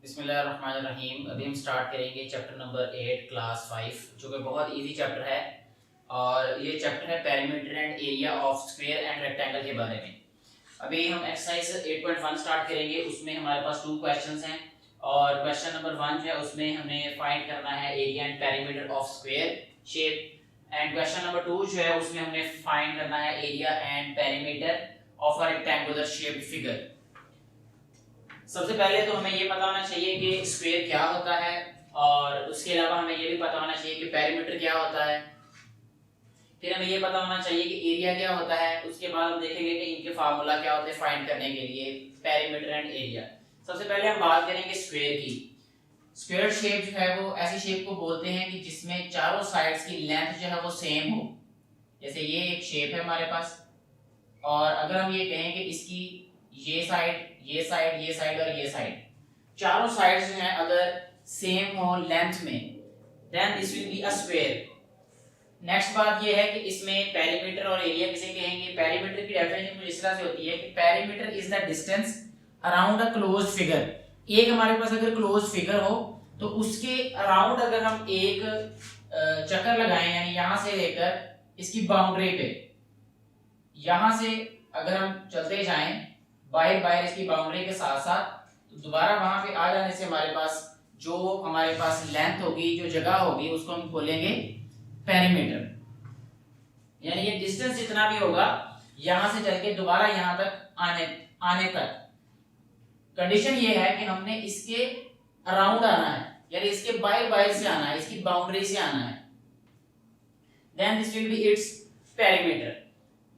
बिस्मिल्लाहिर्रहमानिर्रहीम। अभी हम स्टार्ट करेंगे चैप्टर नंबर 8 क्लास 5, जो कि बहुत इजी चैप्टर है। और ये चैप्टर है perimeter and area of square and rectangle के बारे में। अभी हम एक्सरसाइज 8.1 स्टार्ट करेंगे। उसमें हमारे पास 2 क्वेश्चंस हैं और क्वेश्चन नंबर 1 जो है उसमें हमें फाइंड करना है area and perimeter of square shape, and question number 2 जो है उसमें हमने फाइंड करना है area and perimeter of a rectangular shaped figure. सबसे पहले तो हमें ये पता होना चाहिए कि स्क्वायर क्या होता है, और उसके अलावा हमें ये भी पता होना चाहिए कि पेरीमीटर क्या होता है। फिर हमें ये पता होना चाहिए कि एरिया क्या होता है। उसके बाद हम देखेंगे कि इनके फार्मूला क्या होते हैं फाइंड करने के लिए पेरीमीटर एंड एरिया। सबसे पहले हम बात करेंगे स्क्वायर की। स्क्वायर शेप जो है वो ऐसी शेप को बोलते हैं कि जिसमें चारों साइड्स की लेंथ जो है वो सेम हो। जैसे ये एक शेप है हमारे पास, और अगर हम ये कहें कि इसकी ये साइड, ये साइड, ये साइड और ये साइड, चारों साइड्स जो हैं अगर सेम हो लेंथ में, then this will be a square. Next बात ये है कि इसमें पेरीमीटर और एरिया किसे कहेंगे। पेरीमीटर की डेफिनेशन कुछ इस तरह से होती है कि perimeter is the distance around a closed figure. एक हमारे पास अगर क्लोज्ड फिगर हो तो उसके अराउंड अगर हम एक चक्कर लगाएं, यानी यहां से लेकर इसकी बाउंड्री पे, यहां से अगर हम चलते जाएं बाहर बाहर इसकी बाउंड्री के साथ साथ, तो दोबारा वहां पे आ जाने से हमारे पास जो हमारे पास लेंथ होगी, जो जगह होगी, उसको हम बोलेंगे पेरीमीटर। यानी ये डिस्टेंस जितना भी होगा यहां से चल के दोबारा यहां तक आने तक, कंडीशन ये है कि हमने इसके अराउंड आना है, यानी इसके बाहर बाहर से आना है, इसकी बाउंड्री से आना है। Then this will be its perimeter.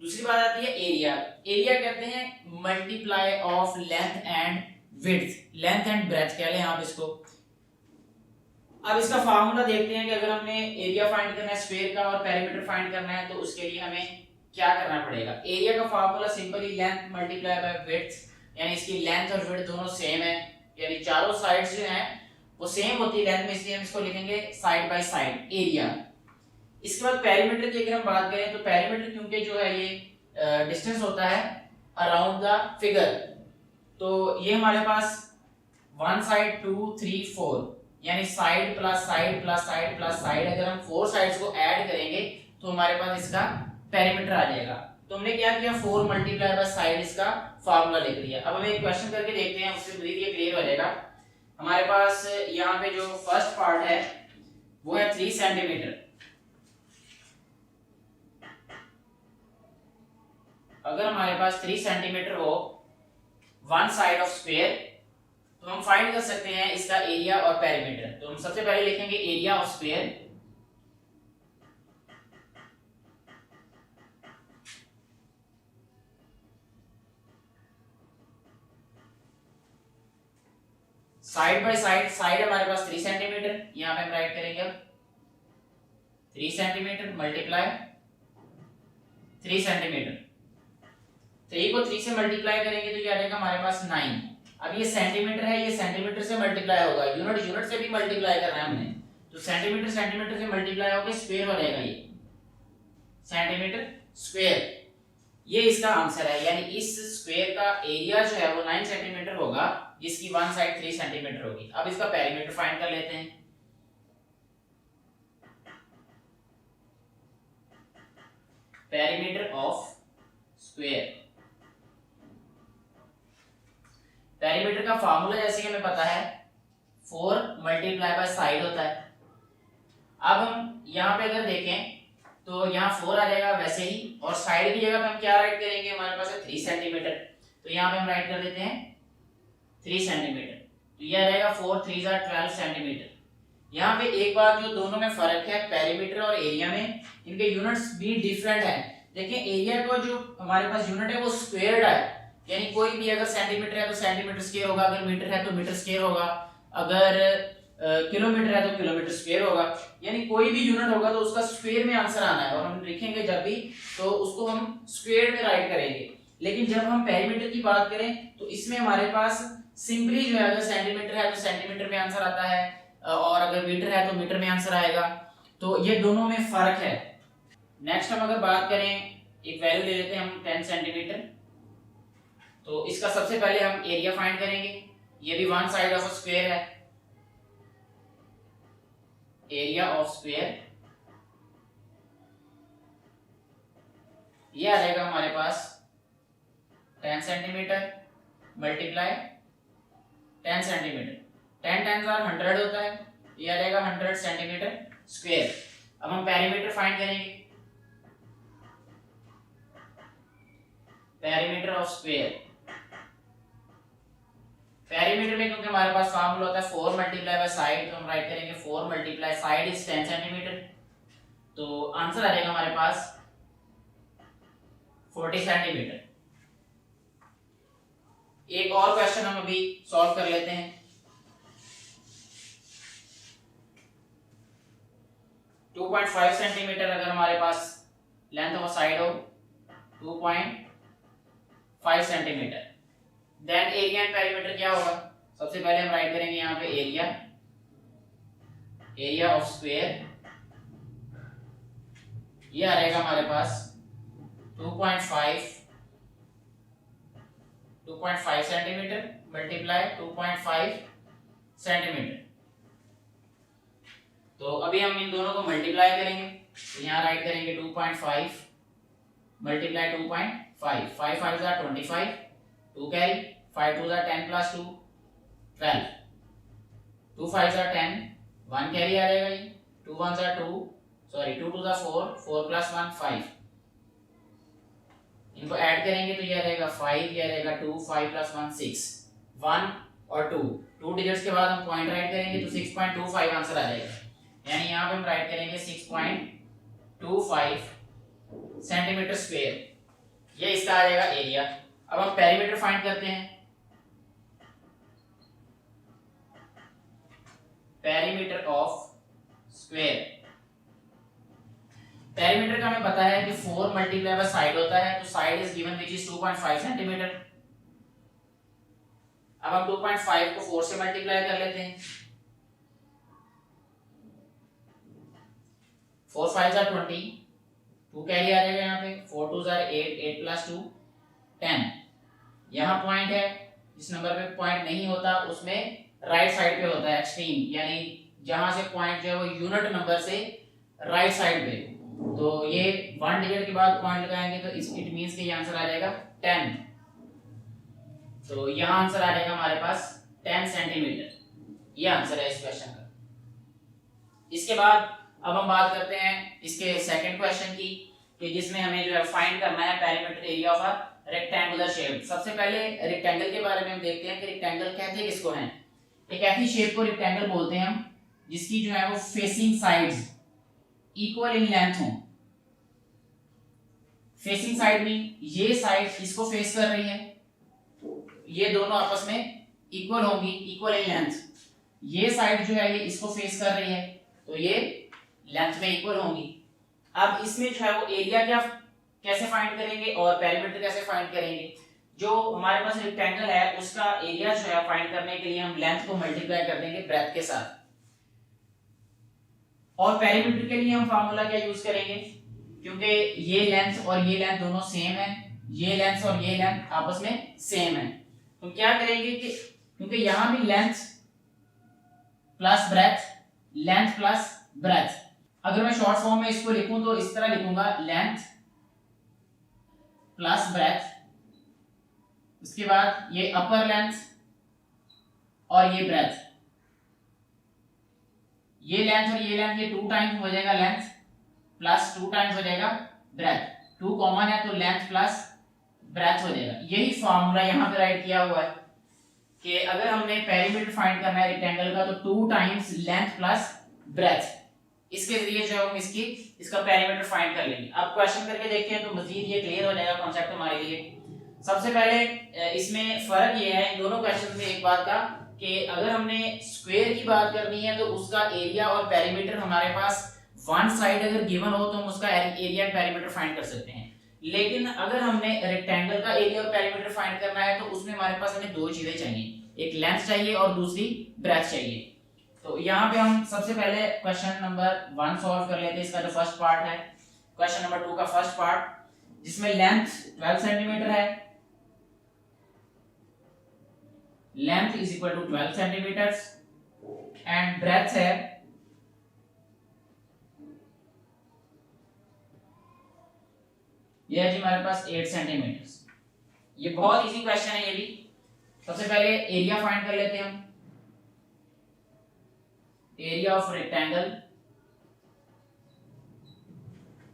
दूसरी बात आती है एरिया। एरिया कहते हैं multiply of length and width, length and breadth कह लें आप इसको। अब इसका फार्मूला देखते हैं कि अगर हमने एरिया फाइंड करना है स्क्वायर का और पेरीमीटर फाइंड करना है तो उसके लिए हमें क्या करना पड़ेगा। एरिया का formula simply length multiply bye width, यानी इसकी लेंथ और विड्थ दोनों सेम है, यानी चारों साइड्स जो हैं वो सेम होती है लेंथ में, इसलिए हम इसको लिखेंगे साइड बाय साइड एरिया। इसके बाद पेरीमीटर की अगर हम बात करें तो पेरीमीटर क्योंकि जो है ये डिस्टेंस होता है अराउंड द फिगर, तो ये हमारे पास 1 साइड 2 3 4, यानी side plus side plus side plus side, अगर हम 4 साइड्स को ऐड करेंगे तो हमारे पास इसका पेरीमीटर आ जाएगा। तो हमने क्या किया, 4 मल्टीप्लाई बाय साइड इसका फार्मूला लिख दिया। अब हम एक क्वेश्चन करके देखते हैं, उससे मजीद ये क्लियर हो जाएगा। हमारे पास यहाँ पे जो फर्स्ट पार्ट है वो है 3 सेंटीमीटर। अगर हमारे पास 3 सेंटीमीटर हो वन साइड ऑफ स्क्वायर, तो हम फाइंड कर सकते हैं इसका एरिया और पेरीमीटर। तो हम सबसे पहले लिखेंगे area of square. Side by side, side हमारे पास 3 सेंटीमीटर, यहां पे हम राइट करेंगे अब 3 सेंटीमीटर मल्टीप्लाई 3 सेंटीमीटर। 3 को 3 से मल्टीप्लाई करेंगे तो ये आ जाएगा हमारे पास 9। अब ये सेंटीमीटर है, ये सेंटीमीटर से मल्टीप्लाई होगा, यूनिट यूनिट से भी मल्टीप्लाई करना है हमने, तो सेंटीमीटर सेंटीमीटर से मल्टीप्लाई होकर स्क्वायर हो जाएगा ये सेंटीमीटर स्क्वायर। ये इसका आंसर है, यानी इस स्क्वायर का एरिया जो है वो 9 सेंटीमीटर होगा, जिसकी वन साइड 3 सेंटीमीटर होगी। अब इसका पेरीमीटर फाइंड कर लेते हैं। पेरीमीटर ऑफ स्क्वायर, पेरीमीटर का फार्मूला जैसे कि हमें पता है 4 मल्टीप्लाई बाय साइड होता है। अब हम यहाँ पे अगर देखें तो यहाँ 4 आ जाएगा वैसे ही, और साइड की जगह पे हम क्या राइट करेंगे, हमारे पास है 3 सेंटीमीटर, तो यहाँ पे हम राइट कर देते हैं 3 सेंटीमीटर। तो ये आ जाएगा 4 3 12 सेंटीमीटर। यहाँ पे एक बात जो दोनों में फर्क है पेरीमीटर और एरिया में, इनके यूनिट्स भी डिफरेंट है। देखिए एरिया का जो हमारे पास यूनिट है वो स्क्वायर्ड है, यानी कोई भी अगर सेंटीमीटर है तो सेंटीमीटर स्क्वायर होगा, अगर मीटर है तो मीटर स्क्वायर होगा, अगर किलोमीटर है तो किलोमीटर स्क्वायर होगा, यानी कोई भी यूनिट होगा तो उसका स्क्वायर में आंसर आना है, और हम लिखेंगे जब भी तो उसको हम स्क्वायर में राइट करेंगे। लेकिन जब हम पेरीमीटर की बात करें तो इसमें हमारे पास सिंपली जो है अगर सेंटीमीटर है तो सेंटीमीटर में आंसर आता है, और अगर मीटर है तो मीटर में आंसर आएगा। तो ये दोनों में फर्क है। नेक्स्ट हम अगर बात करें, एक वैल्यू ले लेते हैं हम 10 सेंटीमीटर। तो इसका सबसे पहले हम एरिया फाइंड करेंगे। ये भी वन साइड ऑफ स्क्वायर है, एरिया ऑफ स्क्वायर ये आ जाएगा हमारे पास 10 सेंटीमीटर मल्टीप्लाई 10 सेंटीमीटर, 10 10 100 होता है, ये आ जाएगा 100 सेंटीमीटर स्क्वायर। अब हम पेरीमीटर फाइंड करेंगे, पेरीमीटर ऑफ स्क्वायर। पेरीमीटर में क्योंकि हमारे पास फॉर्मूला होता है 4 मल्टीप्लाई बाय साइड, तो हम राइट करेंगे 4 मल्टीप्लाई साइड इज 10 सेंटीमीटर, तो आंसर आ जाएगा हमारे पास 40 सेंटीमीटर। एक और क्वेश्चन हम अभी सॉल्व कर लेते हैं। 2.5 सेंटीमीटर अगर हमारे पास लेंथ ऑफ साइड हो 2.5 centimetre, then area and perimeter क्या होगा? सबसे पहले हम राइट करेंगे यहाँ पे एरिया ऑफ स्क्वायर, ये आ रहेगा हमारे पास 2.5 सेंटीमीटर मल्टीप्लाई 2.5 सेंटीमीटर। तो अभी हम इन दोनों को मल्टीप्लाई करेंगे, तो यहाँ राइट करेंगे 2.5 मल्टीप्लाई 2.5, 5 5 25, 2 कैरी, 5 2 10 प्लस 2 12, 2 5 10, 1 कैरी आ जाएगा, ये 2 1 2 सॉरी 2 2 4, 4 प्लस 1 5, इनको ऐड करेंगे तो ये आ जाएगा 5, ये आ जाएगा 2, 5 प्लस 1 6, 1 और 2 डिजिट्स के बाद हम पॉइंट राइट करेंगे तो 6.25 आंसर आ जाएगा, यानी यहाँ पे हम राइट करेंगे 6.25 सेंटीमीटर स्क्वायर, ये इसका आ जाएगा एरिया। अब हम पेरीमीटर फाइंड करते हैं, पेरीमीटर ऑफ स्क्वायर। पेरीमीटर का हमें पता है कि 4 मल्टीप्लाई बाय साइड होता है, तो side is given which is 2.5 centimetre. अब हम 2.5 को 4 से मल्टीप्लाई कर लेते हैं, 4 5 20, 2 कैरी आ जाएगा यहाँ पे, 4 2 8, 8 प्लस 2 10। यहाँ पॉइंट है, जिस नंबर पे पॉइंट नहीं होता उसमें राइट साइड पे होता है एक्सट्रीम, यानी जहां से पॉइंट जो है वो यूनिट नंबर से राइट साइड पे, तो ये 1 डिजिट के बाद पॉइंट लगाएंगे तो इट मींस कि ये आंसर आ जाएगा 10, तो यहाँ आंसर आ जाएगा हमारे पास 10 सेंटीमीटर, ये आंसर है इस क्वेश्चन का। इसके बाद अब हम बात करते हैं इसके सेकंड क्वेश्चन की, कि जिसमें हमें जो है फाइंड करना है perimeter area of a rectangular shape. सबसे पहले रेक्टेंगल के बारे में हम देखते हैं कि रेक्टेंगल कहते किसको हैं। एक ऐसी शेप को रेक्टेंगल बोलते हैं हम जिसकी जो है वो facing sides equal in length हो। फेसिंग साइड में ये साइड इसको फेस कर रही है, ये दोनों आपस में इक्वल होंगी, इक्वल इन लेंथ। ये साइड जो है ये इसको फेस कर रही है, तो ये लेंथ में इक्वल होंगी। अब इसमें जो है वो एरिया क्या कैसे फाइंड करेंगे और पेरीमीटर कैसे फाइंड करेंगे। जो हमारे पास रेक्टेंगल है उसका एरिया जो है फाइंड करने के लिए हम लेंथ को मल्टीप्लाई कर देंगे ब्रेथ के साथ, और पेरीमीटर के लिए हम फार्मूला क्या यूज करेंगे, क्योंकि ये लेंथ और ये लेंथ दोनों सेम है, ये लेंथ और ये लेंथ आपस में सेम है, तो क्या करेंगे कि क्योंकि यहां भी length plus breadth, length plus breadth, अगर मैं शॉर्ट फॉर्म में इसको लिखूं तो इस तरह लिखूंगा लेंथ प्लस ब्रेथ, उसके बाद ये अपर लेंथ और ये ब्रेथ, ये लेंथ और ये लेंथ ये 2 टाइम्स हो जाएगा लेंथ प्लस 2 टाइम्स हो जाएगा ब्रेथ, 2 कॉमन है तो लेंथ प्लस ब्रेथ हो जाएगा। यही फॉर्मूला यहाँ पे राइट किया हुआ है कि अगर हमने पेरीमीटर फाइंड करना है रेक्टेंगल का तो 2 टाइम्स लेंथ प्लस ब्रेथ, इसके जरिए जो हम इसका पेरीमीटर फाइंड कर लेंगे। अब क्वेश्चन करके देखते हैं तो मजीद ये क्लियर हो जाएगा कॉन्सेप्ट हमारे लिए। सबसे पहले इसमें फर्क ये है इन दोनों क्वेश्चन में एक बात का कि अगर हमने स्क्वायर की बात करनी है तो उसका एरिया और पेरीमीटर हमारे पास वन साइड अगर गिवन हो तो हम उसका एरिया एंड पेरीमीटर फाइंड कर सकते हैं, लेकिन अगर हमने रेक्टेंगल का एरिया और पेरीमीटर फाइंड करना है तो उसमें हमारे पास हमें 2 चीजें चाहिए, एक लेंथ चाहिए और दूसरी ब्रेथ चाहिए। तो यहाँ पे हम सबसे पहले क्वेश्चन नंबर 1 सॉल्व कर लेते हैं। इसका जो फर्स्ट पार्ट है क्वेश्चन नंबर 2 का फर्स्ट पार्ट, जिसमें लेंथ 12 सेंटीमीटर है length is equal to 12 centimetres and breadth है ये है जी हमारे पास 8 सेंटीमीटर्स। ये बहुत इजी क्वेश्चन है ये भी। सबसे पहले एरिया फाइंड कर लेते हैं हम। एरिया ऑफ रेक्टेंगल,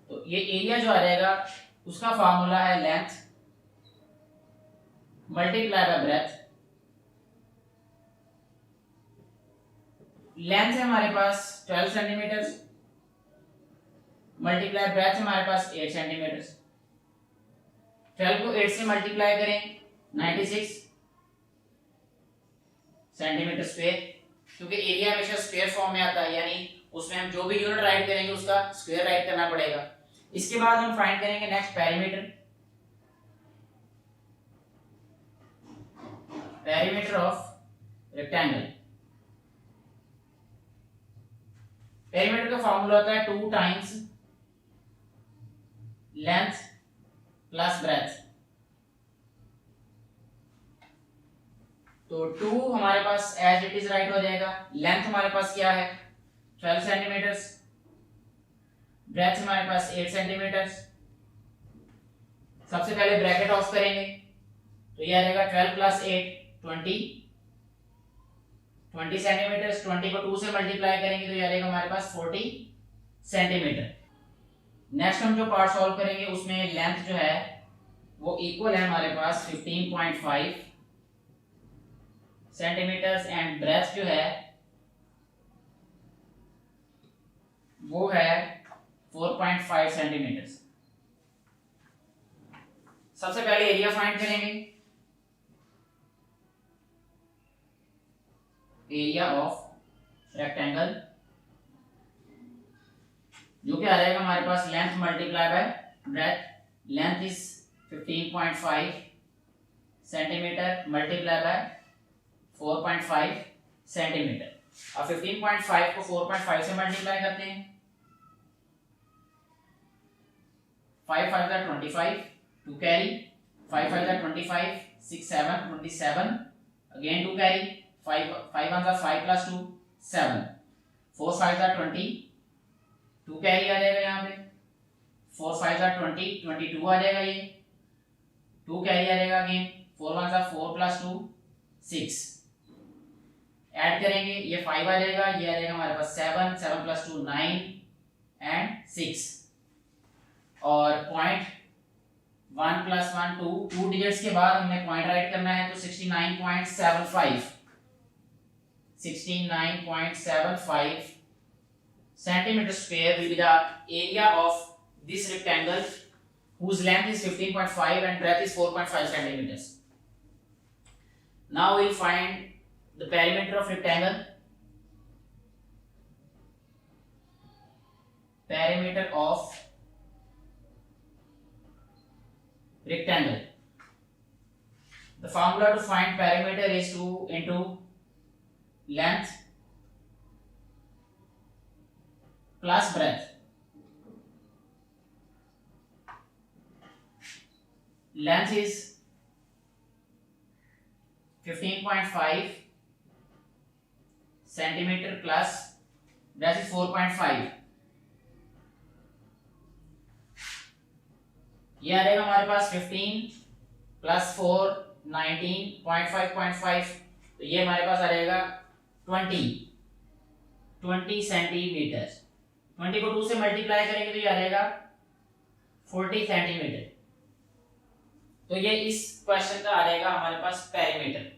तो ये एरिया जो आ जाएगा उसका फार्मूला है length multiply by breadth. Length है हमारे पास 12 सेंटीमीटर्स मल्टीप्लाई ब्रेथ है हमारे पास 8 सेंटीमीटर्स। 12 को 8 से मल्टीप्लाई करें 96 सेंटीमीटर स्क्वायर, क्योंकि एरिया हमेशा स्क्वायर फॉर्म में आता है, यानी उसमें हम जो भी यूनिट राइट करेंगे उसका स्क्वायर राइट करना पड़ेगा। इसके बाद हम फाइंड करेंगे next perimeter. Perimeter of rectangle, perimeter का फॉर्मूला होता है 2 टाइम्स लेंथ प्लस ब्रेथ। तो 2 हमारे पास एज इट इज राइट हो जाएगा। लेंथ हमारे पास क्या है 12 सेंटीमीटर्स, ब्रेथ हमारे पास 8 सेंटीमीटर्स। सबसे पहले ब्रैकेट ऑफ करेंगे तो ये आ जाएगा 12 प्लस 8 20 सेंटीमीटर्स। 20 को 2 से मल्टीप्लाई करेंगे तो ये आ जाएगा हमारे पास 40 सेंटीमीटर। नेक्स्ट हम जो पार्ट सॉल्व करेंगे उसमें लेंथ जो है वो इक्वल है हमारे पास 15.5 सेंटीमीटर्स एंड ब्रेथ जो है वो है 4.5 सेंटीमीटर्स। सबसे पहले एरिया फाइंड करेंगे। एरिया ऑफ रेक्टेंगल जो कि आ जाएगा हमारे पास length multiply by breadth. Length is 15.5 centimetre multiply by 4.5 centimetre. अब 15.5 को 4.5 से मल्टीप्लाई करते हैं। 5 5 are 25 to carry, 5 5 are 25, 6 7 27 again to carry, 5 5 1 are 5 plus 2 7, 4 5 are 20 2 carry आ जाएगा यहाँ पे, 4 5 are 20 22 आ जाएगा, ये 2 कैरी आ जाएगा अगेन, 4 1 are 4 plus 2 6। ऐड करेंगे ये 5 आ जाएगा, ये आ जाएगा हमारे पास 7 7 plus 2 9 एंड 6 और पॉइंट 1 plus 1 2 डिजिट्स के बाद हमने पॉइंट राइट करना है तो 69.75 centimeter square will be the area of this rectangle whose length is 15.5 and breadth is 4.5 centimeters. Now we will find the perimeter of rectangle. Perimeter of rectangle. The formula to find perimeter is 2 into length plus breadth. Length is 15.5 centimeter plus breadth is 4.5. ये आ जाएगा हमारे पास 15 plus 4 19.5.5 तो ये हमारे पास आ जाएगा 20 centimetre. 20 को 2 से multiply करेंगे तो ये आ जाएगा 40 सेंटीमीटर। तो ये इस क्वेश्चन का आ जाएगा हमारे पास पेरीमीटर।